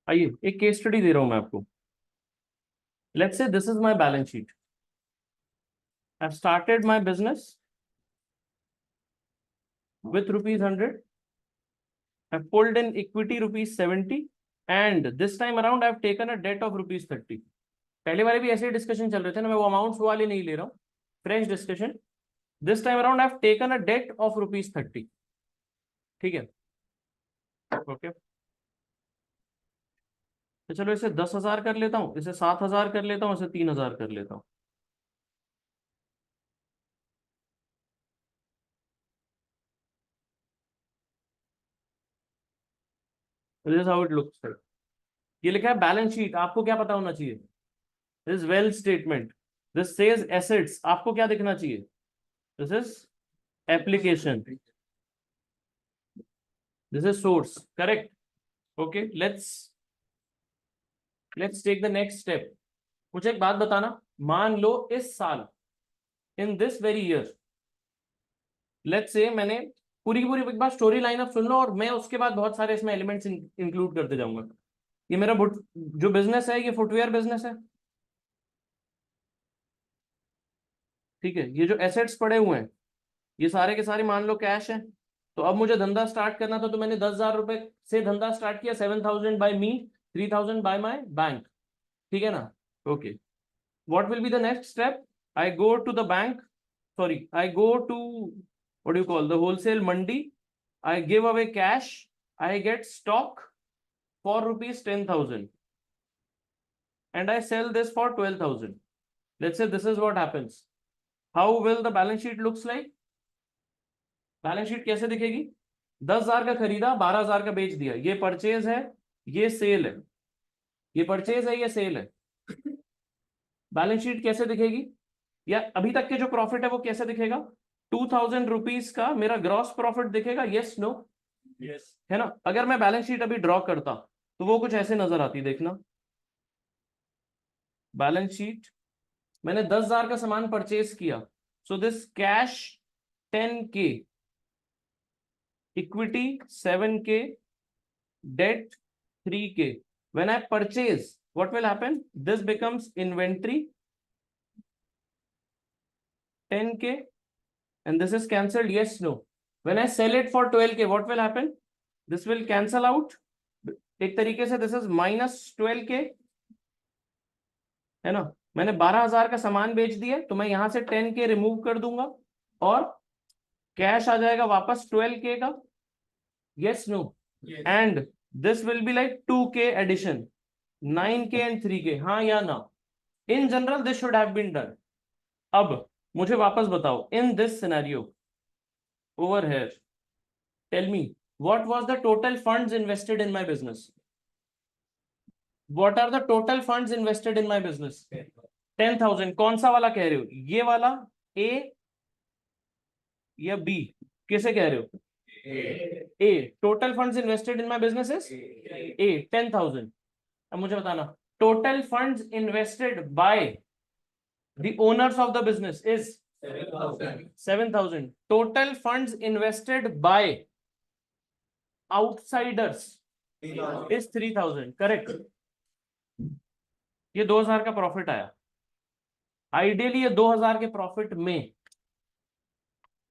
आइए एक case study दे रहा हूं मैं आपको। Let's say this is my balance sheet. I have started my business with rupees 100. I've pulled in equity rupees 70 and this time around I've taken a debt of rupees 30. पहले वाले भी ऐसे discussion चल रहे थे ना, मैं वो अमाउंट्स वाले नहीं ले रहा हूँ, fresh discussion. This time around I have taken a debt of rupees 30। ठीक है, ओके। तो चलो इसे 10,000 कर लेता हूँ, इसे 7,000 कर लेता हूँ, इसे 3,000 कर लेता हूँ। This is how it looks like. ये लिखा है बैलेंस शीट, आपको क्या पता होना चाहिए? This well statement, this says assets, आपको क्या दिखना चाहिए? This is application, this is source, correct. Okay, let's take the next step. मुझे एक बात बताना, मान लो इस साल, in this very year, let's say मैंने पूरी की पूरी एक बार स्टोरी लाइन अप सुन लो और मैं उसके बाद बहुत सारे इसमें एलिमेंट्स इंक्लूड करते जाऊंगा। ये मेरा जो बिजनेस है, ये फुटवेयर बिजनेस है। ठीक है, ये जो एसेट्स पड़े हुए हैं ये सारे के सारे मान लो कैश है। तो अब मुझे धंधा स्टार्ट करना था, तो मैंने 10,000 रुपए से धंधा स्टार्ट किया। 7,000 by me, 3,000 by my bank. ठीक है ना? Okay, what will be the next step? I go to the bank, sorry, I go to, what do you call, the wholesale mandi. I give away cash. I get stock for rupees 10,000 and I sell this for 12,000. Let's say this is what happens. How will the balance sheet looks like? Balance sheet कैसे दिखेगी? 10,000 का खरीदा, 12,000 का बेच दिया। ये purchase है, ये सेल है। ये परचेज है, ये सेल है। बैलेंस शीट कैसे दिखेगी? या अभी तक के जो प्रॉफिट है वो कैसे दिखेगा? 2,000 रुपीज का मेरा ग्रॉस प्रॉफिट दिखेगा। Yes no? यस, है ना? अगर मैं बैलेंस शीट अभी ड्रॉ करता तो वो कुछ ऐसे नजर आती, देखना। बैलेंस शीट, मैंने 10,000 का सामान परचेज किया, so this cash 10K, equity 7K, debt 3K। When I purchase, what will happen? This becomes inventory 10K and this is cancelled. Yes, no? When I sell it for 12K, what will happen? This will cancel out एक तरीके से। This is minus 12K, है ना? मैंने 12,000 का सामान बेच दिया, तो मैं यहां से 10K रिमूव कर दूंगा और कैश आ जाएगा वापस 12K का। Yes no? And this will be like 2K addition, 9K and 3K। हाँ या ना? In general this should have been done. अब मुझे वापस बताओ, in this scenario over here, tell me what was the total funds invested in my business? What are the total funds invested in my business? 10,000। कौन सा वाला कह रहे हो? ये वाला A या B? किसे कह रहे हो? A। Total funds invested in my business is A, 10,000। अब मुझे बताना, total funds invested by the owners of the business is 7,000। Total funds invested bye outsiders is 3,000। Correct. ये 2,000 का प्रॉफिट आया। आइडियली ये 2,000 के प्रॉफिट में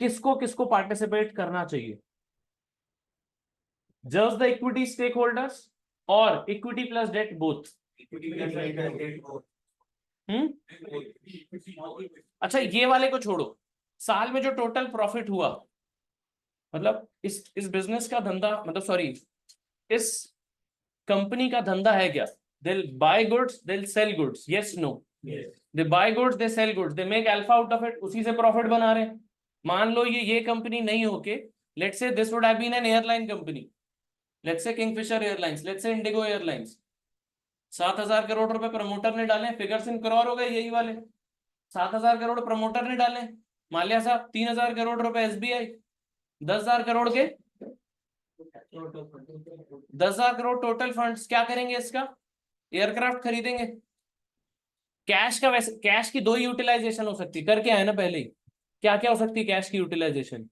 किसको किसको पार्टिसिपेट करना चाहिए? Just the equity stake holders और इक्विटी प्लस डेट बोथ? अच्छा, ये वाले को छोड़ो, साल में जो टोटल प्रॉफिट हुआ, मतलब इस बिजनेस का धंधा, मतलब सॉरी, इस कंपनी का धंधा है क्या? they'll buy goods, they'll sell goods. Yes, no? Yes. They buy goods, they sell goods, they make alpha out of it, उसी से प्रॉफिट बना रहे हैं। मान लो ये कंपनी नहीं होके, let's say this would have been an airline company, let's say Kingfisher Airlines, let's say Indigo Airlines। 7,000 crore रुपए प्रमोटर ने डाले, फिगर्स इन करोड़ हो गए यही वाले। 7,000 करोड़ प्रमोटर ने डाले, माल्या साहब 3,000 करोड़ रुपए SBI, 10,000 करोड़ के 10,000 करोड़ टोटल फंड्स। क्या करेंगे इसका? एयरक्राफ्ट खरीदेंगे। कैश का, वैसे कैश की दो यूटिलाइजेशन हो सकती है, करके आए ना पहले ही। क्या क्या हो सकती है कैश की यूटिलाइजेशन?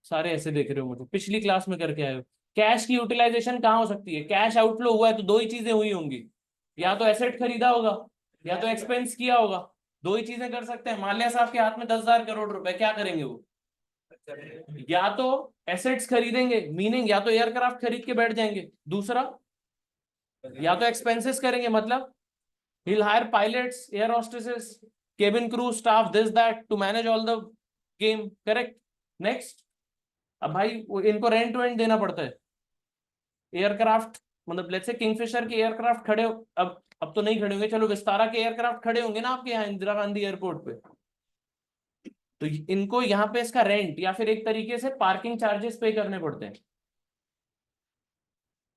सारे ऐसे देख रहे हो मुझे, पिछली क्लास में करके आए हो। कैश की यूटिलाइजेशन कहाँ हो सकती है? कैश आउटफ्लो हुआ है तो दो ही चीजें हुई होंगी, या तो एसेट खरीदा होगा या तो एक्सपेंस किया होगा। दो ही चीजें कर सकते हैं। मान लिया साहब के हाथ में 10,000 करोड़ रुपए, क्या करेंगे वो? या तो एसेट्स खरीदेंगे, मीनिंग या तो एयरक्राफ्ट खरीद के बैठ जाएंगे, दूसरा या तो एक्सपेंसेस करेंगे, मतलब he'll hire pilots, air hostesses, cabin crew, staff, this that to manage all the game, correct? Next, अब भाई इनको रेंट वेंट देना पड़ता है। एयरक्राफ्ट मतलब लेट्स से किंगफिशर के एयरक्राफ्ट खड़े अब तो नहीं खड़े होंगे, चलो विस्तारा के एयरक्राफ्ट खड़े होंगे ना आपके यहाँ इंदिरा गांधी एयरपोर्ट पे, तो इनको यहाँ पे इसका रेंट या फिर एक तरीके से पार्किंग चार्जेस पे करने पड़ते हैं,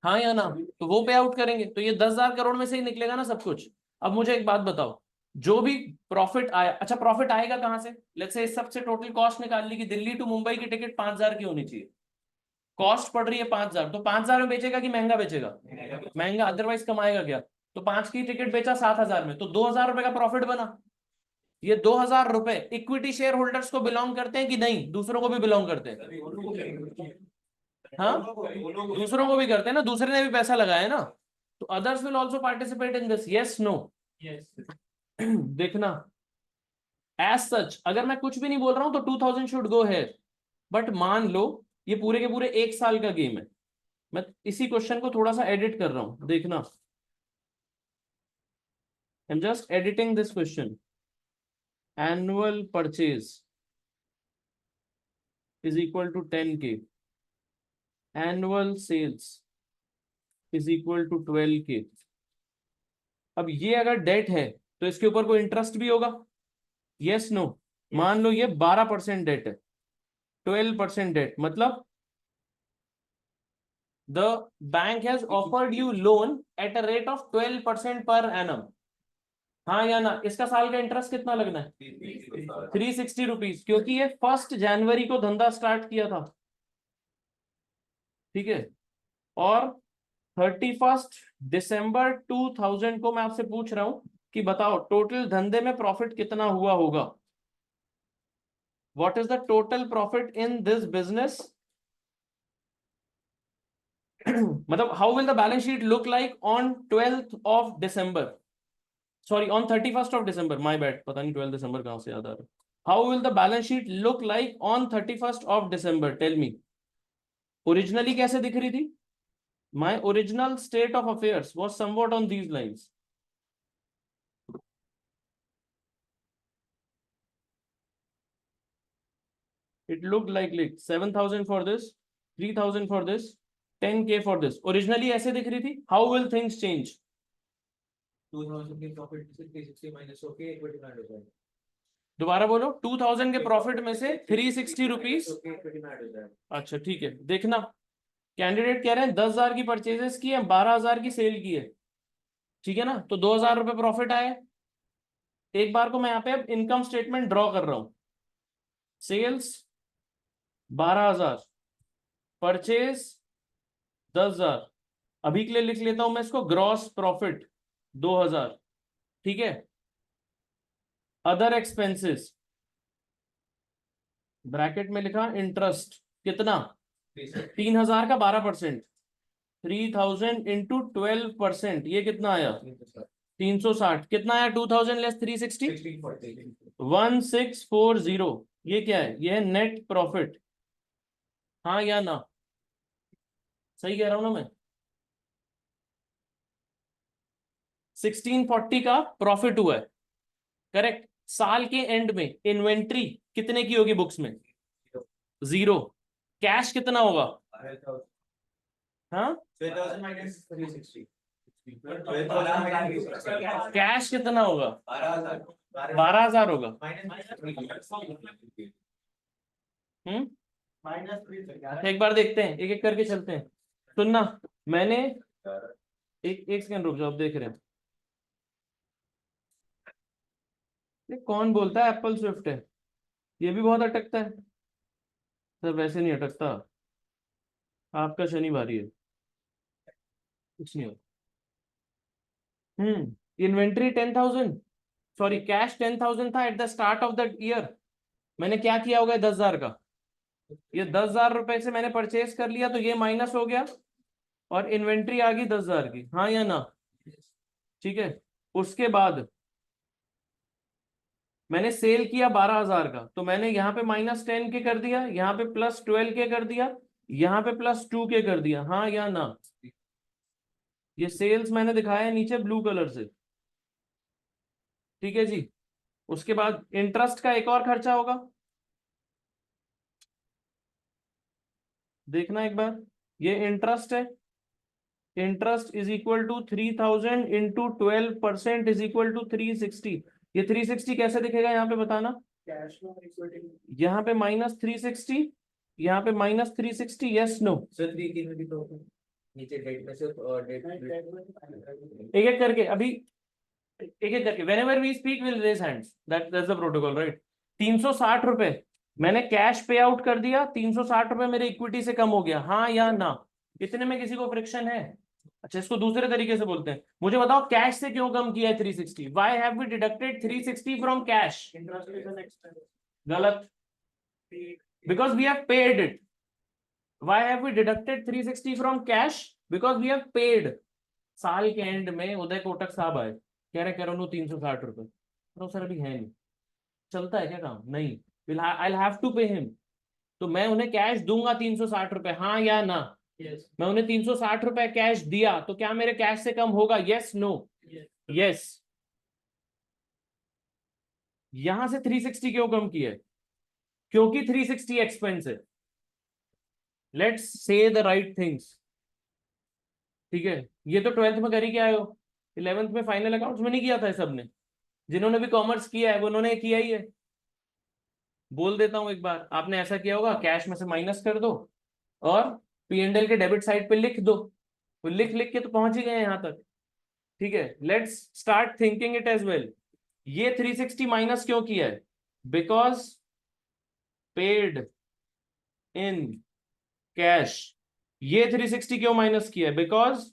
हाँ या ना? तो वो पे आउट करेंगे, तो ये 10,000 करोड़ में से ही निकलेगा ना सब कुछ। अब मुझे एक बात बताओ, जो भी प्रॉफिट आया, अच्छा प्रॉफिट आएगा कहां से? लेट्स से इस सबसे टोटल कॉस्ट निकाल ली कि दिल्ली टू मुंबई की टिकट 5,000 की होनी चाहिए, कॉस्ट पड़ रही है 5,000, तो 5,000 में बेचेगा कि महंगा बेचेगा? महंगा, अदरवाइज कमाएगा क्या? तो 5 की टिकट बेचा 7,000 में, तो 2,000 रुपए का प्रॉफिट बना। ये 2,000 रुपए इक्विटी शेयर होल्डर्स को बिलोंग करते हैं कि नहीं, दूसरों को भी बिलोंग करते हैं? हाँ, दूसरों को भी करते हैं ना, दूसरे ने भी पैसा लगाया है ना, तो others will also participate in this, yes no? देखना, एज सच अगर मैं कुछ भी नहीं बोल रहा हूं तो 2,000 शुड गो है, बट मान लो ये पूरे के पूरे एक साल का गेम है, मैं इसी क्वेश्चन को थोड़ा सा एडिट कर रहा हूं, देखना, I am just editing this question. Annual purchase is equal to 10K, annual sales is equal to 12K। अब ये अगर डेट है तो इसके ऊपर कोई इंटरेस्ट भी होगा, यस नो? मान लो ये 12% डेट है, 12% डेट, मतलब the bank has offered you loan at a rate of 12% per annum, हाँ या ना? इसका साल का इंटरेस्ट कितना लगना है? 360 रुपीज, क्योंकि ये 1 जनवरी को धंधा स्टार्ट किया था, ठीक है? और 31 दिसंबर 2000 को मैं आपसे पूछ रहा हूं कि बताओ टोटल धंधे में प्रॉफिट कितना हुआ होगा? What is the total profit in this business? मतलब how will the balance sheet look like on 12th of December, sorry on 31st of December, my bad, पता नहीं 12 दिसंबर कहां से याद आ रहा है। How will the balance sheet look like on 31st of December, tell me. Originally कैसे दिख रही थी? My original state of affairs was somewhat on these lines. It looked like 7,000 for this, 3,000 for this, 10K for this, originally ऐसे दिख रही थी। How will things change? 2000 के profit से 360 माइनस होके इक्विटी में ऐड हो जाएगा। दोबारा बोलो, 2,000 के प्रॉफिट में से 360 रुपीज, इक्विटी में ऐड हो जाएगा। अच्छा ठीक है, देखना कैंडिडेट कह रहे हैं 10,000 की परचेजेस की है, 12,000 की सेल की है, ठीक है ना? तो 2,000 रुपए प्रॉफिट आए। एक बार को मैं यहाँ पे अब इनकम स्टेटमेंट ड्रॉ कर रहा हूं, सेल्स 12,000, परचेज 10,000, अभी के लिए लिख लेता हूं मैं इसको ग्रॉस प्रॉफिट 2,000, ठीक है? अदर एक्सपेंसेस ब्रैकेट में लिखा इंटरेस्ट कितना? 3,000 का 12%, 3,000 इंटू 12%, ये कितना आया? 360। कितना आया? 2,000 लेस 360, 1640। ये क्या है? ये है नेट प्रॉफिट, हाँ या ना? सही कह रहा हूं ना मैं? 1640 का प्रॉफिट हुआ है, करेक्ट? साल के एंड में इन्वेंट्री कितने की होगी बुक्स में? 0। कैश कितना होगा? हाँ, कैश कितना होगा? 12,000 होगा। एक बार देखते हैं, एक एक करके चलते हैं। सुनना, मैंने एक एक सेकंड रुक जाओ, आप देख रहे हैं ये कौन बोलता है एप्पल स्विफ्ट है? ये भी बहुत अटकता है सर, वैसे नहीं अटकता, आपका शनि भारी है, कुछ नहीं होता। इन्वेंट्री 10,000, सॉरी कैश 10,000 था at the start of the year, मैंने क्या किया होगा 10,000 का? ये 10,000 रुपए से मैंने परचेज कर लिया, तो ये माइनस हो गया और इन्वेंट्री आ गई 10,000 की, हाँ या ना? ठीक है। उसके बाद मैंने सेल किया 12,000 का, तो मैंने यहाँ पे -10 के कर दिया, यहाँ पे +12 के कर दिया, यहाँ पे +2 के कर दिया, हाँ या ना? ये सेल्स मैंने दिखाया है नीचे ब्लू कलर से। ठीक है जी। उसके बाद इंटरेस्ट का एक और खर्चा होगा, देखना एक बार। ये इंटरेस्ट है, interest is equal to 3,000 into 12% is equal to 360। ये 360 कैसे दिखेगा यहाँ पे बताना? कैश फ्लो इक्विटी यहाँ पे -360, यहाँ पे -360, यस नो? सर दी में भी तो नीचे डेट में से डेट एक एक करके अभी, एक एक करके, whenever we speak we'll raise hands, that's the protocol, right? 360 रुपए मैंने कैश पे आउट कर दिया, 360 रुपए मेरे इक्विटी से कम हो गया, हाँ या ना? इतने में किसी को फ्रिक्शन है? अच्छा, इसको दूसरे तरीके से बोलते हैं, मुझे बताओ कैश से क्यों कम किया है 360? Why have we deducted 360 from cash? Interest is an expense गलत, because we have paid it. Why have we deducted 360 from cash? Because we have paid. साल के एंड में उदय कोटक साहब आए, कह रहे करो 360 रुपए, तो सर अभी है नहीं, चलता है क्या काम? नहीं, I have to pay him, तो मैं उन्हें कैश दूंगा 360 रुपए, हाँ या ना? यस मैं उन्हें 360 रुपए कैश दिया, तो क्या मेरे कैश से कम होगा? Yes no? यस। यहां से 360 क्यों कम किया है? क्योंकि 360 एक्सपेंस है। Let's say the right things. ठीक है, ये तो 12th में कर ही क्या आए हो, 11th में फाइनल अकाउंट्स में नहीं किया था सबने? जिन्होंने भी कॉमर्स किया है वो उन्होंने किया ही है। बोल देता हूं एक बार, आपने ऐसा किया होगा, कैश में से माइनस कर दो और P&L के डेबिट साइड पे लिख दो, वो लिख लिख के तो पहुंच ही गए यहां तक। ठीक है, let's start thinking it as well. ये 360 माइनस क्यों किया है? Because paid in cash. ये 360 क्यों माइनस किया है? Because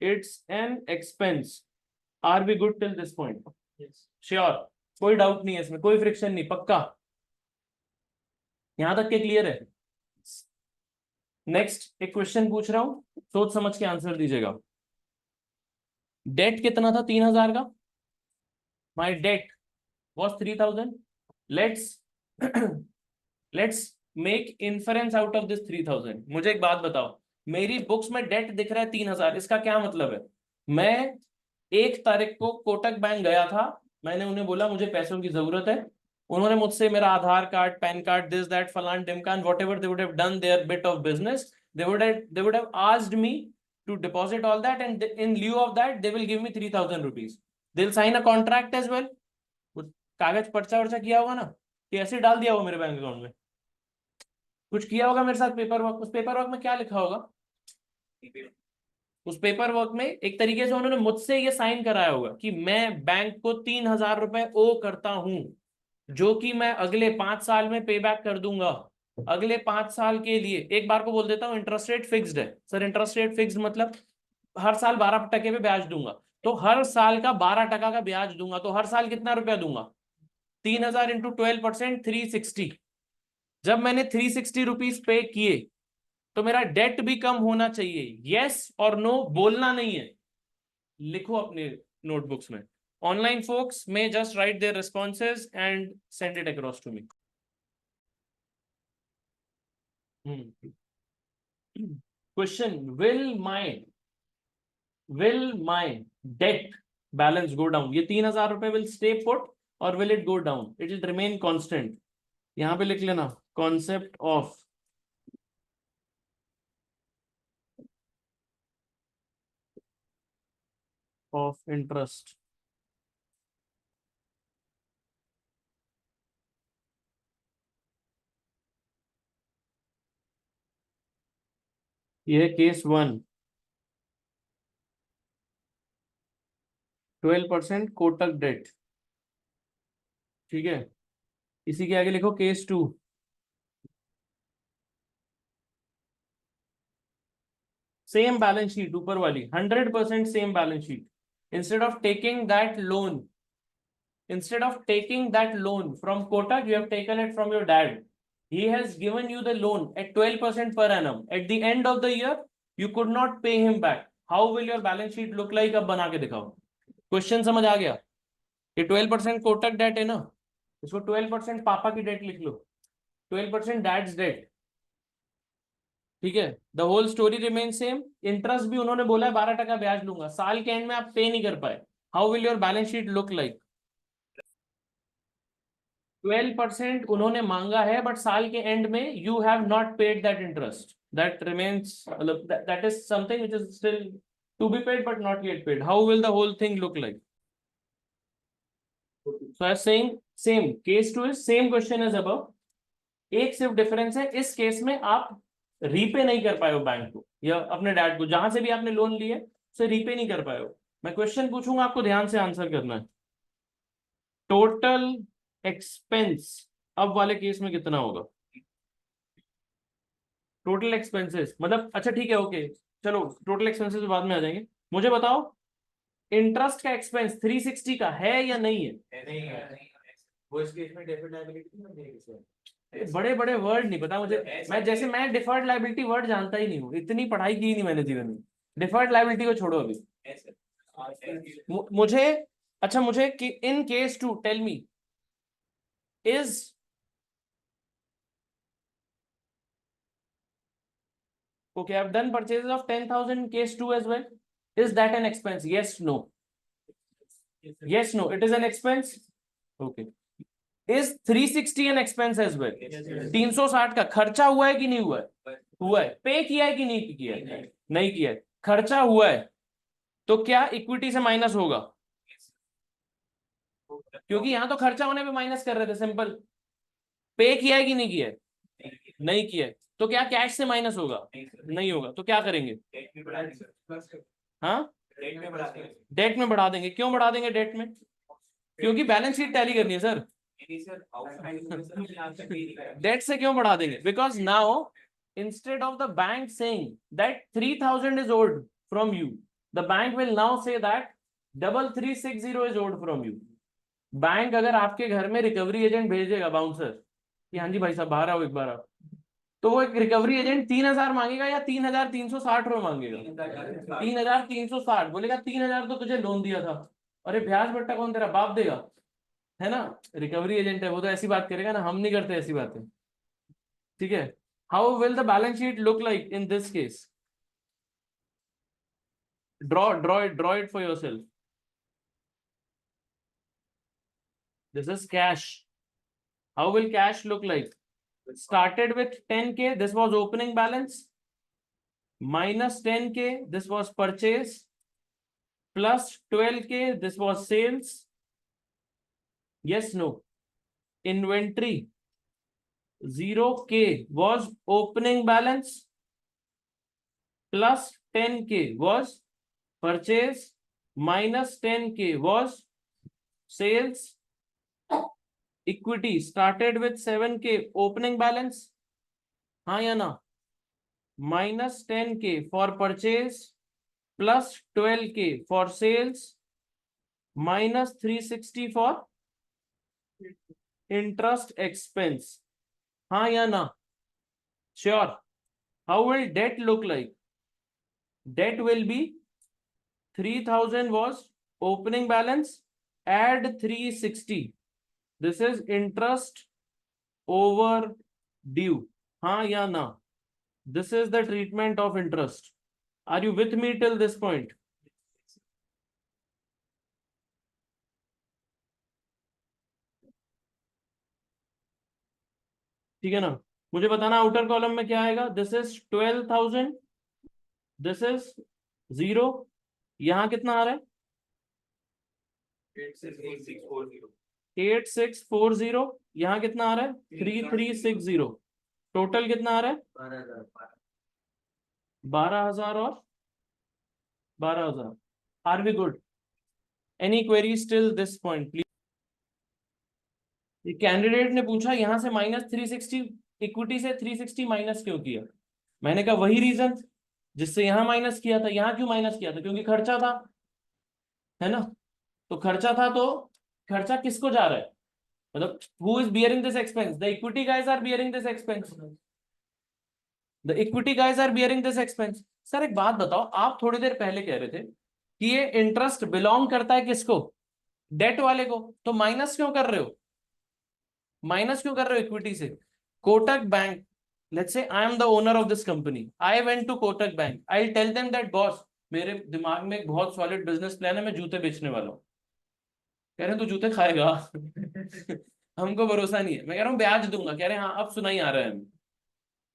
it's an expense. Are we good till this point? Yes sure, कोई डाउट नहीं है इसमें, कोई फ्रिक्शन नहीं, पक्का? यहां तक के क्लियर है? नेक्स्ट एक क्वेश्चन पूछ रहा हूं, सोच समझ के आंसर दीजिएगा। डेट कितना था 3,000 का? My debt was 3,000। Let's let's make inference out of this 3,000। मुझे एक बात बताओ, मेरी बुक्स में डेट दिख रहा है 3,000, इसका क्या मतलब है? मैं 1 तारीख को कोटक बैंक गया था, मैंने उन्हें बोला मुझे पैसों की जरूरत है, उन्होंने मुझसे मेरा Aadhaar card, PAN card, this that फलान ढिमकान, whatever they would have done their bit of business, they would have asked me to deposit all that, and in lieu of that they will give me 3,000 rupees. They'll sign a contract as well. कुछ कागज पर्चा वर्चा किया होगा ना, कि ऐसे डाल दिया होगा मेरे बैंक अकाउंट में? कुछ किया होगा मेरे साथ पेपर वर्क। उस पेपर वर्क में क्या लिखा होगा? उस पेपर वर्क में एक तरीके से उन्होंने मुझसे ये साइन कराया होगा कि मैं बैंक को 3,000 रुपए ओ करता हूं, जो कि मैं अगले 5 साल में पे बैक कर दूंगा। अगले 5 साल के लिए, एक बार को बोल देता हूँ, इंटरेस्ट रेट फिक्स्ड है। सर इंटरेस्ट रेट फिक्स्ड मतलब हर साल 12% पे ब्याज दूंगा, तो हर साल का 12% का ब्याज दूंगा, तो हर साल कितना रुपया दूंगा? 3,000 इंटू 12%, 360। जब मैंने 360 रुपीज पे किए, तो मेरा डेट भी कम होना चाहिए। यस और नो बोलना नहीं है, लिखो अपने नोटबुक्स में। ऑनलाइन फोक्स में just write their responses and send it across to me. Question, will my debt balance go down? ये 3,000 रुपए will stay put और will it go down? It will remain constant। यहां पे लिख लेना concept of interest. ये case 1, 12% Kotak date. ठीक है, इसी के आगे लिखो केस 2, सेम बैलेंस शीट ऊपर वाली, 100% same balance sheet. Instead of taking that loan, instead of taking that loan from Kotak, you have taken it from your dad. He has given you the loan at 12% per annum. At the end of the year, you could not pay him back. How will your balance sheet look like? अब बना के दिखाओ. Question समझ आ गया? ये 12% Kotak date है ना, इसको 12% पापा की डेट लिख लो, 12% डैड्स डेट. ठीक है, the whole story remain same. Interest भी उन्होंने बोला है 12% ब्याज लूंगा. साल के एंड में आप पे नहीं कर पाए, how will your balance sheet look like? 12% उन्होंने मांगा है, बट साल के एंड में you have not paid that interest. That remains, that is something which is still to be paid but not yet paid. How will the whole thing look like? So I was saying same case to is same question as above. एक सिर्फ difference है, इस case में आप repay नहीं कर पाए हो बैंक को या अपने डैड को, जहां से भी आपने लोन लिए उसे रीपे नहीं कर पाए हो. मैं क्वेश्चन पूछूंगा, आपको ध्यान से आंसर करना है. टोटल एक्सपेंस अब वाले केस में कितना होगा? टोटल एक्सपेंसेस मतलब, अच्छा ठीक है, ओके चलो टोटल एक्सपेंसेस बाद में आ जाएंगे. मुझे बताओ इंटरेस्ट का एक्सपेंस 360 का है या नहीं है? नहीं है. वो इस केस में डेबिट लायबिलिटी नहीं है. बड़े बड़े वर्ड नहीं पता मुझे. मैं डिफर्ड लायबिलिटी वर्ड जानता ही नहीं हूँ, इतनी पढ़ाई की ही नहीं मैंने जीवन में. डिफर्ड लायबिलिटी को छोड़ो अभी. मुझे अच्छा, मुझे in case to tell me is okay, I've done purchases of 10,000 in case 2 as well. Is that an expense? Yes, no. Yes, no, it is an expense. Okay. Is 360 an expense as well? 360 का खर्चा हुआ है कि नहीं हुआ है? हुआ है. पे किया है कि नहीं किया है? नहीं किया है. खर्चा हुआ है तो क्या इक्विटी से माइनस होगा? क्योंकि यहां तो खर्चा होने पे माइनस कर रहे थे, सिंपल. पे किया है कि नहीं किया है? नहीं किया है. तो क्या कैश से माइनस होगा? नहीं होगा. तो क्या करेंगे? हाँ, डेट में बढ़ा देंगे. क्यों बढ़ा देंगे डेट में? क्योंकि बैलेंस शीट टैली करनी है सर. डेट से क्यों बढ़ा देंगे? Because now instead of the bank saying that 3000 is old from you, the bank will now say that 3360 is old from you. Bank अगर आपके घर में रिकवरी एजेंट भेजेगा, बाउंसर, कि हाँ जी भाई साहब बाहर आओ एक बार आप, तो वो एक रिकवरी एजेंट 3000 मांगेगा या 3360 रुपए मांगेगा? 3360. बोलेगा 3000 तो तुझे लोन दिया था. अरे ब्याज बट्टा कौन तेरा बाप देगा? है ना, रिकवरी एजेंट है वो, तो ऐसी बात करेगा ना. हम नहीं करते ऐसी बातें. ठीक है. How will the balance sheet look like in this case? draw it for yourself. This is cash. How will cash look like? Started with 10k, this was opening balance, minus 10k, this was purchase, plus 12k, this was sales. Yes, no. Inventory 0k was opening balance, plus 10k was purchase, minus 10k was sales. Equity started with 7k opening balance, हाँ या ना? minus 10k for purchase, plus 12k for sales, minus 360 for interest expense, हाँ या ना? Sure. How will debt look like? Debt will be 3000 was opening balance, add 360. This is interest over due, हाँ या ना? This is the treatment of interest. Are you with me till this point? ठीक है ना. मुझे बताना outer column में क्या आएगा. This is 12,000, this is 0. यहां कितना आ रहा है? 8640. यहां कितना आ रहा है? 3360. टोटल कितना आ रहा है? 12,000 और 12,000. Are we good? Any queries till this point please? Candidate ने पूछा यहां से माइनस 360, इक्विटी से 360 माइनस क्यों किया? मैंने कहा वही रीजन जिससे यहां माइनस किया था. यहां क्यों माइनस किया था? क्योंकि खर्चा था, है ना. तो खर्चा था तो खर्चा किसको जा रहा है, मतलब who is bearing this expense? The equity guys are bearing this expense. The equity guys are bearing this expense. Sir एक बात बताओ, आप थोड़ी देर पहले कह रहे थे कि ये इंटरेस्ट बिलोंग करता है किसको, डेट वाले को, तो माइनस क्यों कर रहे हो, माइनस क्यों कर रहे हो इक्विटी से? Kotak bank, let's say I am the owner of this company, I went to Kotak bank, I tell them that boss मेरे दिमाग में एक बहुत सॉलिड बिजनेस प्लान है, मैं जूते बेचने वाला हूँ। कह रहे हैं तू जूते खाएगा हमको भरोसा नहीं है। मैं कह रहा हूँ ब्याज दूंगा, कह रहे हैं हाँ अब सुनाई आ रहा है हमें।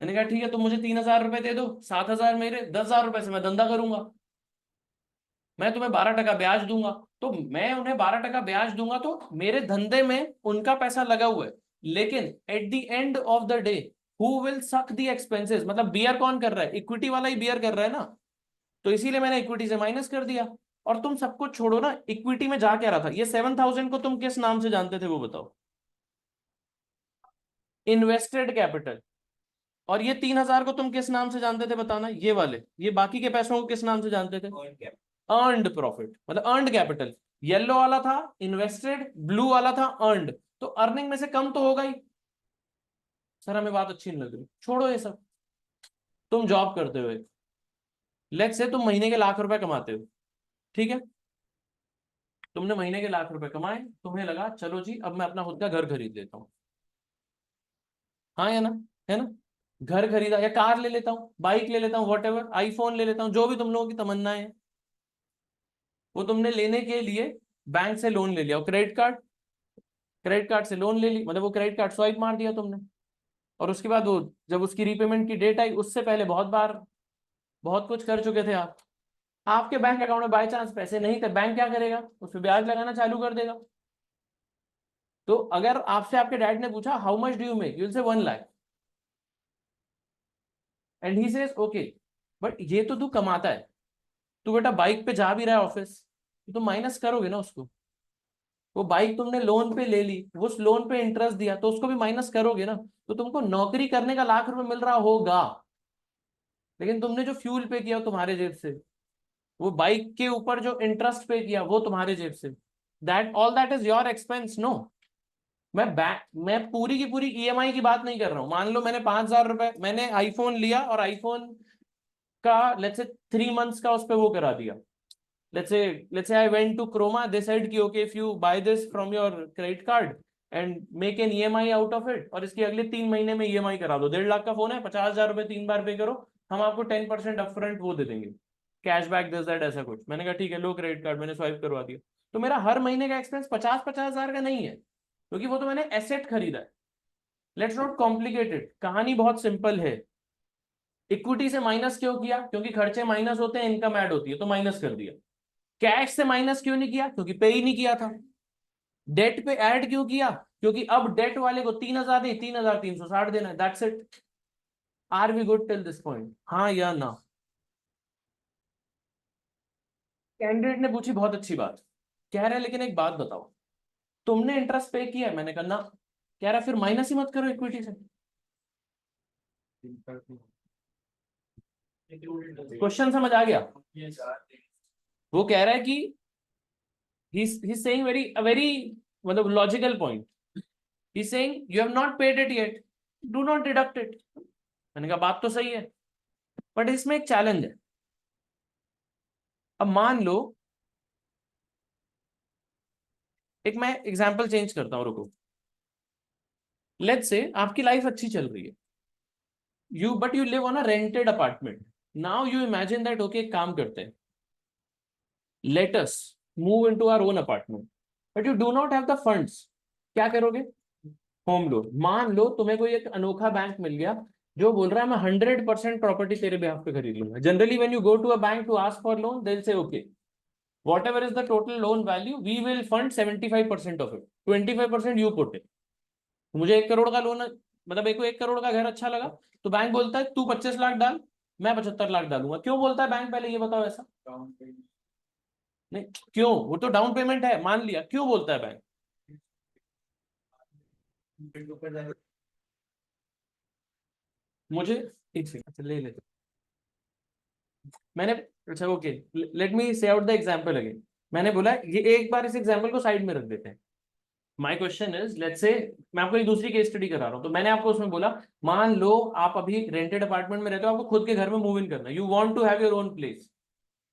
मैंने कहा ठीक है, तुम मुझे 3,000 रुपए दे दो, 7,000 मेरे, 10,000 रुपए से मैं धंधा करूंगा, मैं तुम्हें 12% ब्याज दूंगा। तो मैं उन्हें 12% ब्याज दूंगा तो मेरे धंधे में उनका पैसा लगा हुआ है, लेकिन at the end of the day who will suck the expenses, मतलब बियर कौन कर रहा है, इक्विटी वाला ही बियर कर रहा है ना। तो इसीलिए मैंने इक्विटी से माइनस कर दिया। और तुम सबको छोड़ो ना, इक्विटी में जा क्या रहा था, ये 7,000 को तुम किस नाम से जानते थे वो बताओ, इन्वेस्टेड कैपिटल। और ये 3,000 को तुम किस नाम से जानते थे बताना, ये वाले, ये बाकी के पैसों को किस नाम से जानते थे, अर्नड प्रॉफिट, मतलब अर्नड कैपिटल। येलो वाला था इन्वेस्टेड, ब्लू वाला था अर्नड, तो अर्निंग में से कम तो होगा ही। सर हमें बात अच्छी नहीं लग रही, छोड़ो ये सब। तुम जॉब करते हो, लेट्स से तुम महीने के लाख रुपए कमाते हो, ठीक है, तुमने महीने के लाख रुपए कमाए, तुम्हें लगा चलो जी अब मैं अपना खुद का घर खरीद लेता हूँ, हाँ या ना, है ना, घर खरीदा या कार ले लेता हूँ, बाइक ले लेता हूँ, वॉट एवर, आईफोन ले लेता हूँ, जो भी तुम लोगों की तमन्नाएं है, वो तुमने लेने के लिए बैंक से लोन ले लिया, क्रेडिट कार्ड से लोन ले ली, मतलब वो क्रेडिट कार्ड स्वाइप मार दिया तुमने, और उसके बाद वो जब उसकी रीपेमेंट की डेट आई उससे पहले बहुत बार बहुत कुछ कर चुके थे आप, आपके बैंक अकाउंट में बाय चांस पैसे नहीं थे, बैंक क्या करेगा, उस पर ब्याज लगाना चालू कर देगा। तो अगर आपसे आपके डैड ने पूछा how much do you make, you will say 1 lakh, and he says okay, but ये तो तू कमाता है, तू बेटा बाइक पे जा भी रहा है ऑफिस, तो माइनस करोगे ना उसको, वो बाइक तुमने लोन पे ले ली, उस लोन पे इंटरेस्ट दिया तो उसको भी माइनस करोगे ना। तो तुमको नौकरी करने का लाख रुपए मिल रहा होगा, लेकिन तुमने जो फ्यूल पे किया वो तुम्हारे जेब से, वो बाइक के ऊपर जो इंटरेस्ट पे किया वो तुम्हारे जेब से, that all that is your expense. No, मैं पूरी की पूरी ईएमआई की बात नहीं कर रहा हूं। मान लो मैंने 5,000 रुपए, मैंने आईफोन लिया और आईफोन का लेट्स से 3 मंथ्स का उस पे वो करा दिया, let's say I went to Croma, they said कि okay if you buy this from your credit card and make an EMI out of it, और इसके अगले 3 महीने में EMI करा दो, 1.5 लाख का फोन है, 50,000 रुपए 3 बार पे करो, हम आपको 10% अपफ्रंट वो दे देंगे, कैशबैक दिस दैट ऐसा कुछ। मैंने कहा ठीक है, लो क्रेडिट कार्ड, मैंने स्वाइप करवा दिया। तो मेरा हर महीने का एक्सपेंस 50,000 का नहीं है, क्योंकि वो तो मैंने एसेट खरीदा है। लेट्स नॉट कॉम्प्लिकेटेड, कहानी बहुत सिंपल है। इक्विटी से माइनस क्यों किया, क्योंकि खर्चे माइनस होते हैं, इनकम ऐड होती है, तो माइनस कर दिया। कैश से माइनस क्यों नहीं किया, क्योंकि पे ही नहीं किया था। डेट पे ऐड क्यों किया, क्योंकि अब डेट वाले को 3,000 नहीं 3,360 देना है, that's it. Are we good till this point, हाँ या ना? कैंडिडेट ने पूछी बहुत अच्छी बात, कह रहे लेकिन एक बात बताओ, तुमने इंटरेस्ट पे किया है, मैंने कहा ना, कह रहा फिर माइनस ही मत करो इक्विटी से। क्वेश्चन समझ आ गया? वो कह रहा है कि he's saying very मतलब logical point, he's saying you have not paid it yet, do not deduct it। मैंने कहा बात तो सही है, बट इसमें एक चैलेंज है। अब मान लो, एक मैं एग्जांपल चेंज करता हूं, रुको। लेट्स से आपकी लाइफ अच्छी चल रही है, you live on a rented apartment. Now you imagine that okay, एक काम करते हैं, let us move into our own apartment, but you do not have the funds. क्या करोगे? Home loan. मान लो तुम्हें कोई एक अनोखा बैंक मिल गया जो बोल रहा है मैं 100% प्रॉपर्टी तेरे बिहाफ पे खरीद लूंगा। Generally when you go to a bank to ask for loan, they will say okay whatever is the total loan value we will fund 75% of it, 25% you put it। मुझे 1 करोड़ का loan, मतलब एक को 1 करोड़ का घर अच्छा लगा, तो बैंक बोलता है तू 25 लाख डाल, मैं 75 लाख डालूंगा। क्यों बोलता है बैंक, पहले ये बताओ ऐसा? नहीं, क्यों? वो तो डाउन पेमेंट है, मान लिया, क्यों बोलता है बैंक? मुझे एक सेकंड, अच्छा ले लेते, मैंने, अच्छा ओके, लेट मी से आउट द एग्जांपल अगेन। मैंने बोला ये एक बार इस एग्जांपल को साइड में रख देते हैं। My question is, let's say मैं आपको एक दूसरी केस स्टडी करा रहा हूँ, तो मैंने आपको उसमें बोला मान लो आप अभी रेंटेड अपार्टमेंट में रहते हो, आपको खुद के घर में मूव इन करना, you want to have your own place,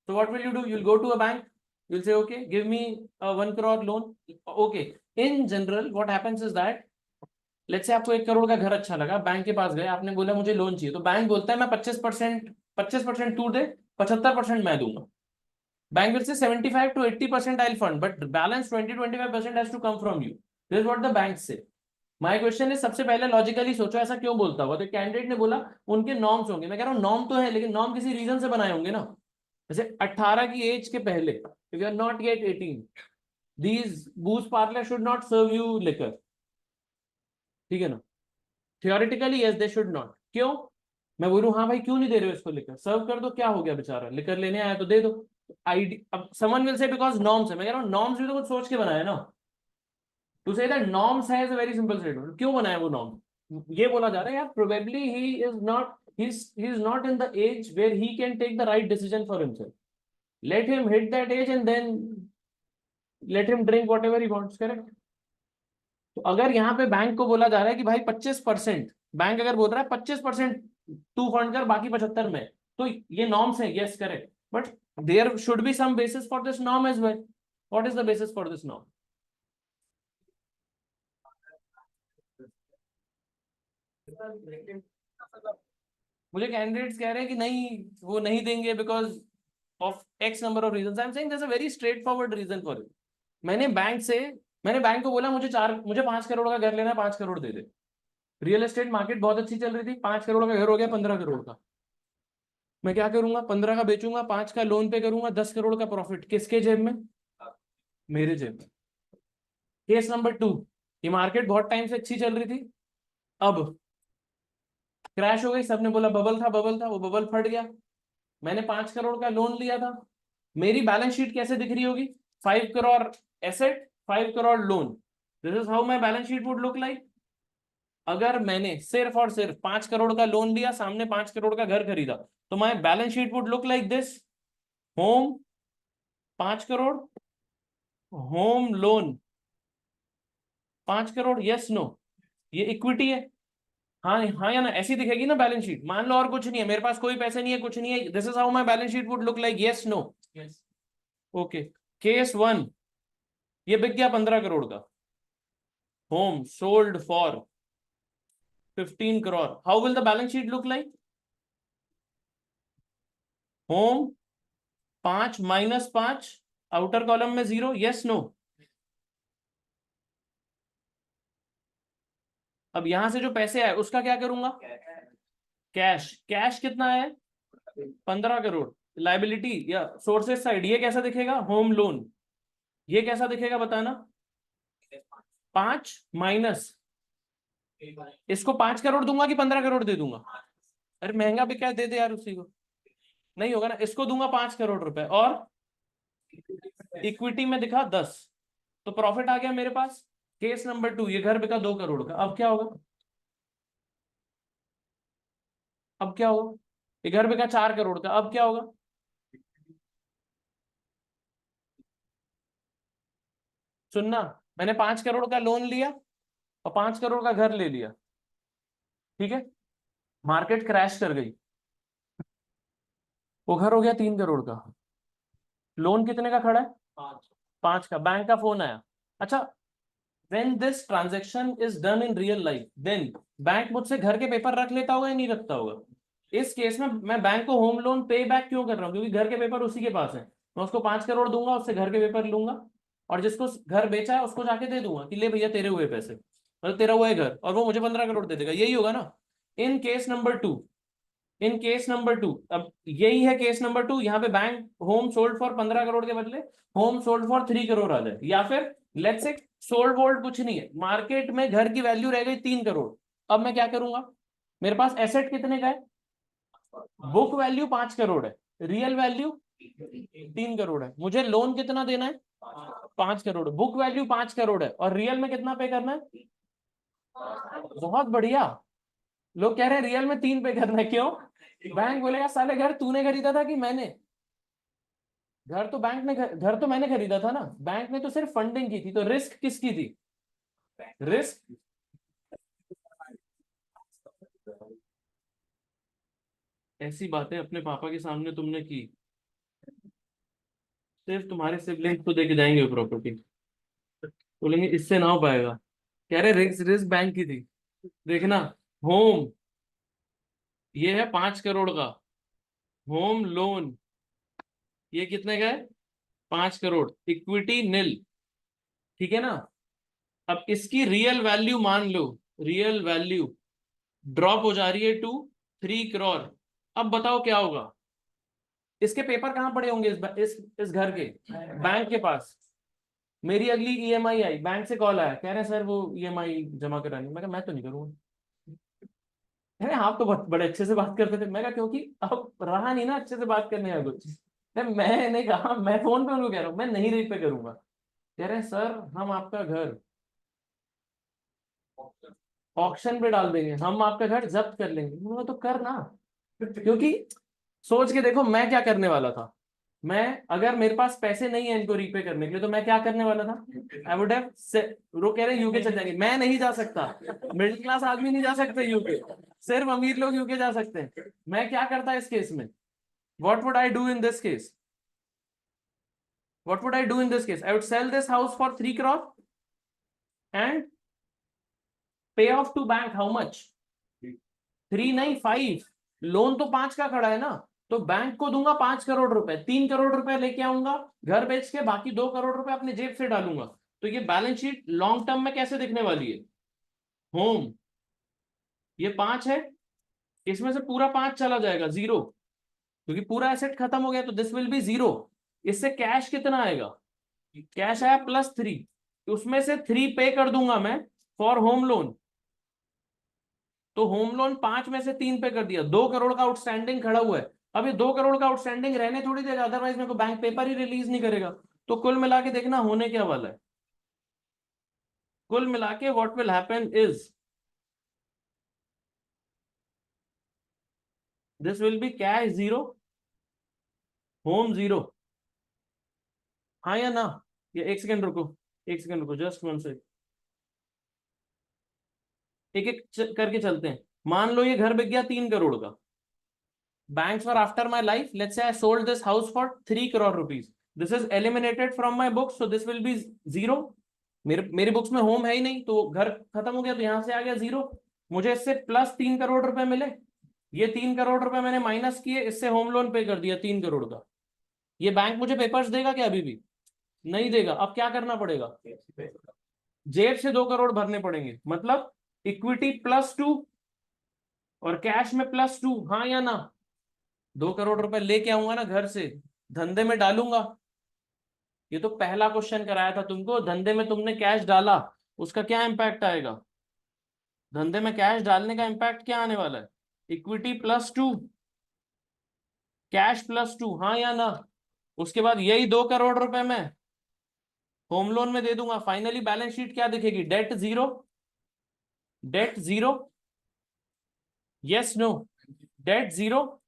so what will you do? You'll go to a bank, you'll say okay, give me a 1 crore loan. Okay, in general what happens is that, let's say आपको 1 करोड़ का घर अच्छा लगा, bank के पास गए, आपने बोला मुझे लोन चाहिए, तो बैंक बोलता है मैं 25% तू दे, 75% मैं दूंगा. Bank will say 75 to 80% I'll fund, but balance 20-25% has to come from you. This is what the banks say. My question is, सबसे पहले लॉजिकली सोचो ऐसा क्यों बोलता होगा, तो कैंडिडेट ने बोला उनके नॉर्म्स होंगे. मैं कह रहा हूँ नॉर्म तो है, लेकिन नॉर्म किसी रीजन से बनाए होंगे ना. जैसे 18 की एज के पहले, if you are not yet 18, these booze parlour should not serve you liquor. ठीक है ना, theoretically yes they should not. क्यों? मैं बोलूं हाँ भाई क्यों नहीं दे रहे हो इसको लिकर, सर्व कर दो, क्या हो गया, बेचारा लिकर लेने आया तो दे दो. आईडी, अब someone will say because norms है. मैं कह रहा हूँ नॉर्म्स भी तो कुछ सोच के बनाया ना. To say that norms has a very simple statement. क्यों बनाया वो नॉर्म? ये बोला जा रहा है यार probably he is not, he is not in the age where he can take the right decision for himself. Let him hit that age and then let him drink whatever he wants. Correct? तो अगर यहाँ पे bank को बोला जा रहा है कि भाई 25%, बैंक अगर बोल रहा है 25% तू फंड कर, बाकी 75 में, तो ये नॉर्म्स है. Yes correct, but there should be some basis for this norm as well. What is the basis for this norm? मुझे कैंडिडेट्स कह रहे हैं कि नहीं वो नहीं देंगे because of x number of reason. I am saying there is a very straightforward reason for it. मैंने बैंक को बोला मुझे 5 करोड़ का घर लेना है, 5 करोड़ दे दे. रियल एस्टेट मार्केट बहुत अच्छी चल रही थी, 5 करोड़ का घर हो गया 15 करोड़ का. मैं क्या करूंगा, 15 का बेचूंगा, 5 का लोन पे करूंगा, 10 करोड़ का प्रॉफिट किसके जेब में? मेरे जेब में. केस नंबर 2, ये मार्केट बहुत टाइम से अच्छी चल रही थी, अब क्रैश हो गई. सबने बोला बबल था, वो बबल फट गया. मैंने 5 करोड़ का लोन लिया था. मेरी बैलेंस शीट कैसे दिख रही होगी? 5 crore asset, 5 crore loan. This is how my balance sheet would look like. अगर मैंने सिर्फ और सिर्फ 5 करोड़ का लोन लिया, सामने 5 करोड़ का घर खरीदा, तो my balance sheet would look like this. Home 5 crore, home loan 5 crore. Yes no? ये इक्विटी है. हाँ हाँ या ना, ऐसी दिखेगी ना बैलेंस शीट. मान लो और कुछ नहीं है, मेरे पास कोई पैसे नहीं है, कुछ नहीं है. This is how my balance sheet would look like. Yes no? Yes. Okay. Case 1, ये बिक गया 15 करोड़ का. Home sold for 15 crore. How will the balance sheet look like? Home 5 - 5, outer column में 0. Yes no? अब यहां से जो पैसे आए उसका क्या करूंगा? कैश. कैश कितना है? 15 करोड़. लाइबिलिटी या सोर्सेस साइड, ये कैसा दिखेगा? Home loan. ये कैसा दिखेगा बताना? 5 माइनस, इसको 5 करोड़ दूंगा कि 15 करोड़ दे दूंगा? अरे महंगा भी क्या, दे दे यार उसी को. नहीं होगा ना. इसको दूंगा 5 करोड़ रुपए और इक्विटी में दिखा 10, तो प्रॉफिट आ गया मेरे पास. केस नंबर 2, ये घर बिका 2 करोड़ का. अब क्या होगा? अब क्या होगा? ये घर बिका 4 करोड़ का. अब क्या होगा? सुनना, मैंने 5 करोड़ का लोन लिया और 5 करोड़ का घर ले लिया. ठीक है, मार्केट क्रैश कर गई, वो घर हो गया 3 करोड़ का. लोन कितने का खड़ा है? 5 का. बैंक का फोन आया. अच्छा, when this transaction is done in real life, then bank मुझसे घर के पेपर रख लेता होगा या नहीं रखता होगा? इस केस में मैं बैंक को होम लोन पे बैक क्यों कर रहा हूँ? क्योंकि घर के पेपर उसी के पास है. मैं उसको 5 करोड़ दूंगा, उससे घर के पेपर लूंगा और जिसको घर बेचा है उसको जाके दे दूंगा कि ले भैया तेरे हुए पैसे, मतलब तेरा हुआ है घर, और वो मुझे 15 करोड़ दे देगा. यही होगा ना in case number 2? In case number 2, अब यही है केस नंबर 2. यहाँ पे bank home sold for 15 crore के बदले होम सोल्ड फॉर 3 करोड़ आ जाए, या फिर लेट्स से सोल्ड वोल्ड कुछ नहीं है, मार्केट में घर की वैल्यू रह गई 3 करोड़. अब मैं क्या करूंगा? मेरे पास एसेट कितने का है? बुक वैल्यू 5 करोड़ है, रियल वैल्यू 3 करोड़ है. मुझे लोन कितना देना है? 5 करोड़. बुक वैल्यू 5 करोड़ है और रियल में कितना पे करना है? बहुत बढ़िया. लोग कह रहे हैं रियल में 3 पे करना है. क्यों? बैंक बोलेगा साले घर तूने खरीदा था कि मैंने? घर तो बैंक ने, घर तो मैंने खरीदा था ना. बैंक ने तो सिर्फ फंडिंग की थी, तो रिस्क किसकी थी? रिस्क ऐसी बातें अपने पापा के सामने तुमने की, सिर्फ तुम्हारे सिबलिंग तो देके जाएंगे प्रॉपर्टी, बोलेंगे इससे ना हो पाएगा। कह रहे रिस्क रिस्क बैंक की थी। देखना, होम, ये है 5 करोड़ का होम लोन, ये कितने का है? 5 करोड़, इक्विटी नील, ठीक है ना। अब इसकी रियल वैल्यू मान लो, रियल वैल्यू ड्रॉप हो जा रही है टू 3 करोड़। अब बताओ क्या होगा? इसके पेपर कहाँ पड़े होंगे? इस घर के बैंक के पास। मेरी अगली ईएमआई आई, बैंक से कॉल आया, कह रहे हैं सर वो ईएमआई जमा करानी। मैं कहा मैं तो नहीं करूंगा। अरे आप तो बहुत बड़े अच्छे से बात करते थे। मैं कहा क्योंकि अब रहा नहीं ना अच्छे से बात करने का कुछ। मैंने कहा मैं फोन पे उनको कह रहा हूँ मैं नहीं रेट पे करूंगा। कह रहे हैं सर हम आपका घर ऑक्शन पे डाल देंगे, हम आपका घर जब्त कर लेंगे। मैं तो कर ना, क्योंकि सोच के देखो मैं क्या करने वाला था। मैं, अगर मेरे पास पैसे नहीं है इनको रीपे करने के लिए, तो मैं क्या करने वाला था? आई वुड हैव, वो कह रहे हैं यूके चल जाएंगे, मैं नहीं जा सकता। मिडिल क्लास आदमी नहीं जा सकते यूके, सिर्फ अमीर लोग यूके जा सकते हैं। मैं क्या करता इस केस में? What would I do in this case? What would I do in this case? I would sell this house for 3 crore and pay off to bank how much? 3 नहीं 5। लोन तो 5 का खड़ा है ना, तो बैंक को दूंगा 5 करोड़ रुपए, 3 करोड़ रुपए लेके आऊंगा, घर बेच के बाकी 2 करोड़ रुपए अपने जेब से डालूंगा। तो ये बैलेंस शीट लॉन्ग टर्म में कैसे दिखने वाली है? होम, ये 5 है, इसमें से पूरा 5 चला जाएगा जीरो, क्योंकि पूरा एसेट खत्म हो गया, तो दिस विल बी जीरो। इससे कैश कितना आएगा? कैश आया +3, उसमें से 3 पे कर दूंगा मैं फॉर होम लोन। तो होम लोन 5 में से 3 पे कर दिया, 2 करोड़ का आउटस्टैंडिंग खड़ा हुआ है। अब ये 2 करोड़ का आउटस्टैंडिंग रहने थोड़ी देगा, अदरवाइज मेरे को बैंक पेपर ही रिलीज नहीं करेगा। तो कुल मिला के देखना होने क्या वाला है। कुल मिला के what will happen is this will be cash zero, home zero. हाँ या ना? ये एक सेकंड रुको, एक सेकंड रुको, जस्ट 1 सेकंड। एक एक करके चलते हैं। मान लो ये घर बिक गया 3 करोड़ का, banks were after my life. Let's say I sold this house for 3 crore rupees. This is eliminated from my books, so this will be zero. मेरी बुक्स में होम है ही नहीं, तो घर खत्म हो गया, तो यहां से आ गया जीरो। मुझे इससे +3 करोड़ रुपए मिले, ये 3 करोड़ रुपए मैंने माइनस किए, इससे होम लोन पे कर दिया 3 करोड़ का। ये बैंक मुझे पेपर्स देगा क्या? अभी भी नहीं देगा। अब क्या करना पड़ेगा? जेब से 2 करोड़ भरने पड़ेंगे, मतलब इक्विटी +2 और कैश में +2। हाँ या ना? 2 करोड़ रुपए लेके आऊंगा ना घर से, धंधे में डालूंगा। ये तो पहला क्वेश्चन कराया था तुमको, धंधे में तुमने कैश डाला, उसका क्या इंपैक्ट आएगा? धंधे में कैश डालने का इंपैक्ट क्या आने वाला है? इक्विटी +2, कैश +2, हाँ या ना? उसके बाद यही 2 करोड़ रुपए में होम लोन में दे दूंगा। फाइनली बैलेंस शीट क्या दिखेगी? Debt zero, debt zero, yes no? Debt zero,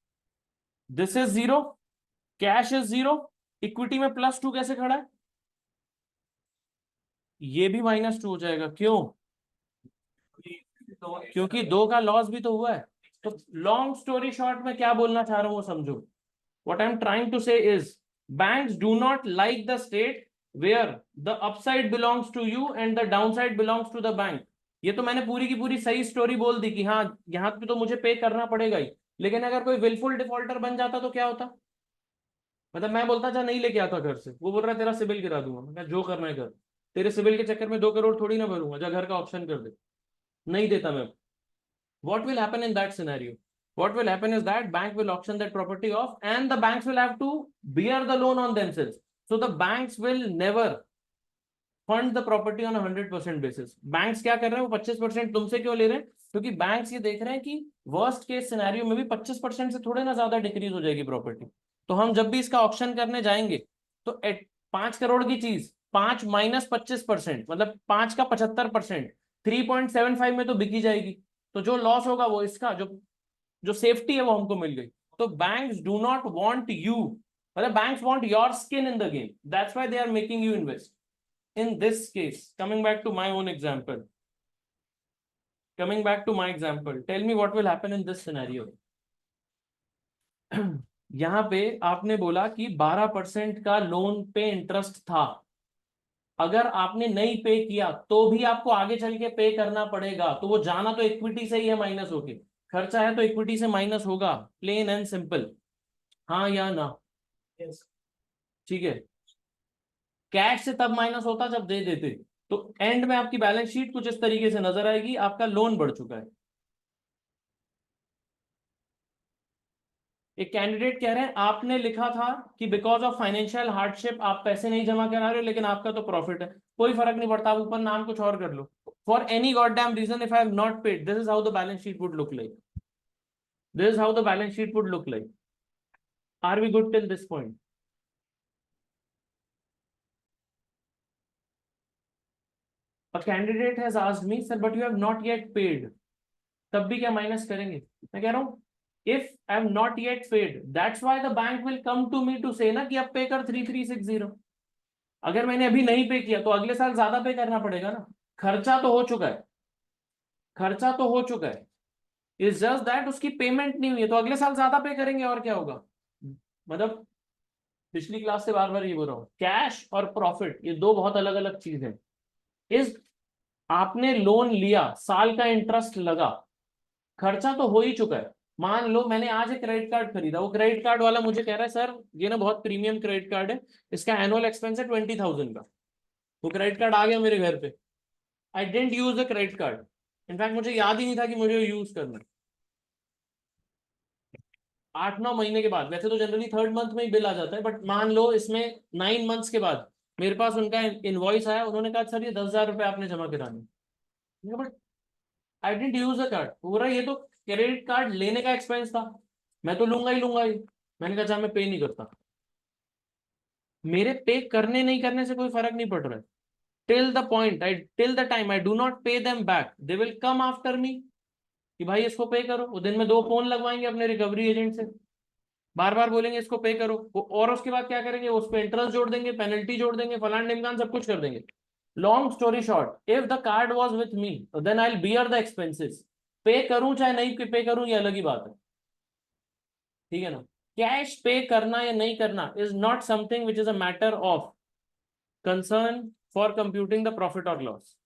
this is zero, cash is zero, equity में +2 कैसे खड़ा है? ये भी -2 हो जाएगा। क्यों? क्योंकि 2 का लॉस भी तो हुआ है। तो लॉन्ग स्टोरी शॉर्ट में क्या बोलना चाह रहा हूं वो समझो। What I am trying to say is, banks do not like the state where the upside belongs to you and the downside belongs to the bank. ये तो मैंने पूरी की पूरी सही स्टोरी बोल दी कि हाँ यहाँ पे तो मुझे पे करना पड़ेगा ही, लेकिन अगर कोई विलफुल डिफॉल्टर बन जाता तो क्या होता? मतलब मैं बोलता जा नहीं लेके आता घर से, वो बोल रहा है तेरा सिबिल गिरा दूंगा। मैं जो करना है कर, तेरे सिबिल के चक्कर में 2 करोड़ थोड़ी ना भरूंगा, जा घर का ऑप्शन कर दे। नहीं देता मैं। What will happen in that scenario? What will happen is that bank will auction that property off and the banks will have to bear the loan on themselves. So the banks will never fund the property on a 100% basis. Banks क्या कर रहे हैं? वो 25% तुमसे क्यों ले रहे हैं? क्योंकि banks ये देख रहे हैं कि worst case scenario में भी 25% से थोड़े ना ज्यादा डिक्रीज हो जाएगी प्रॉपर्टी। तो हम जब भी इसका ऑप्शन करने जाएंगे तो 5 करोड़ की चीज 5 - 25%, मतलब 5 का 75%, 3.75 में तो बिकी जाएगी। तो जो लॉस होगा वो इसका, जो जो सेफ्टी है वो हमको मिल गई। तो banks do not want you, मतलब banks want your skin in the game, that's why they are making you invest. in this case, coming back to my own example, tell me what will happen in this scenario. यहाँ पे आपने बोला कि 12% का loan पे interest था, अगर आपने नहीं पे किया तो भी आपको आगे चल के पे करना पड़ेगा, तो वो जाना तो इक्विटी से ही है माइनस होके, खर्चा है तो इक्विटी से माइनस होगा, प्लेन एंड सिंपल, हाँ या ना? Yes. ठीक है, कैश से तब माइनस होता जब दे देते, तो एंड में आपकी बैलेंस शीट कुछ इस तरीके से नजर आएगी, आपका लोन बढ़ चुका है। एक कैंडिडेट कह रहे हैं आपने लिखा था कि बिकॉज ऑफ फाइनेंशियल हार्डशिप आप पैसे नहीं जमा करा रहे हो, लेकिन आपका तो प्रॉफिट है, कोई फर्क नहीं पड़ता, आप ऊपर नाम कुछ और कर लो, for any god damn reason if I have not paid, this is how the balance sheet would look like, this is how the balance sheet would look like. Are we good till this point? A candidate has asked me, sir, but you have not yet paid. तब भी क्या minus करेंगे? मैं कह रहा हूँ if I am not yet paid, that's why the bank will come to me to say ना कि अब पे कर 3360। अगर मैंने अभी नहीं पे किया तो अगले साल ज्यादा पे करना पड़ेगा ना, खर्चा तो हो चुका है, खर्चा तो हो चुका है, इज जस्ट दैट उसकी पेमेंट नहीं हुई है, तो अगले साल ज्यादा पे करेंगे और क्या होगा। मतलब पिछली क्लास से बार बार ये बोल रहा हूँ, कैश और प्रॉफिट ये दो बहुत अलग अलग चीज है। इस आपने लोन लिया, साल का इंटरेस्ट लगा, खर्चा तो हो ही चुका है। मान लो मैंने आज एक क्रेडिट कार्ड खरीदा, वो क्रेडिट कार्ड वाला मुझे कह रहा है सर ये ना बहुत प्रीमियम क्रेडिट कार्ड है, इसका एनुअल एक्सपेंस है 20,000 का, वो क्रेडिट कार्ड आ गया मेरे घर पे, I didn't use the credit card, in fact मुझे याद ही नहीं था कि मुझे यूज करना है। 8-9 महीने के बाद, वैसे तो जनरली थर्ड मंथ में ही बिल आ जाता है, बट मान लो इसमें 9 मंथ्स के बाद मेरे पास उनका इनवॉइस आया, उन्होंने कहा सर ये 10,000 रुपये आपने जमा कराने, but I didn't use the card, पूरा ये तो क्रेडिट कार्ड लेने का एक्सपेंस था, मैं तो लूंगा ही लूंगा ही, मैंने कहा अच्छा मैं पे नहीं करता। मेरे पे करने नहीं करने से कोई फर्क नहीं पड़ रहा है, till the point I till the time I do not pay them back, they will come after me कि भाई इसको पे करो, वो दिन में 2 फोन लगवाएंगे अपने रिकवरी एजेंट से, बार बार बोलेंगे इसको पे करो, और उसके बाद क्या करेंगे, उस पर इंटरेस्ट जोड़ देंगे, पेनल्टी जोड़ देंगे, फलान ढिमकान सब कुछ कर देंगे। Long story short, if the card was with me then I will bear the expenses, pay करूं चाहे नहीं पे करूं ये अलग ही बात है, ठीक है ना। कैश पे करना या नहीं करना is not something which is a matter of concern for computing the profit और loss.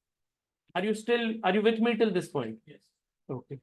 Are you with me till this point? Yes. Okay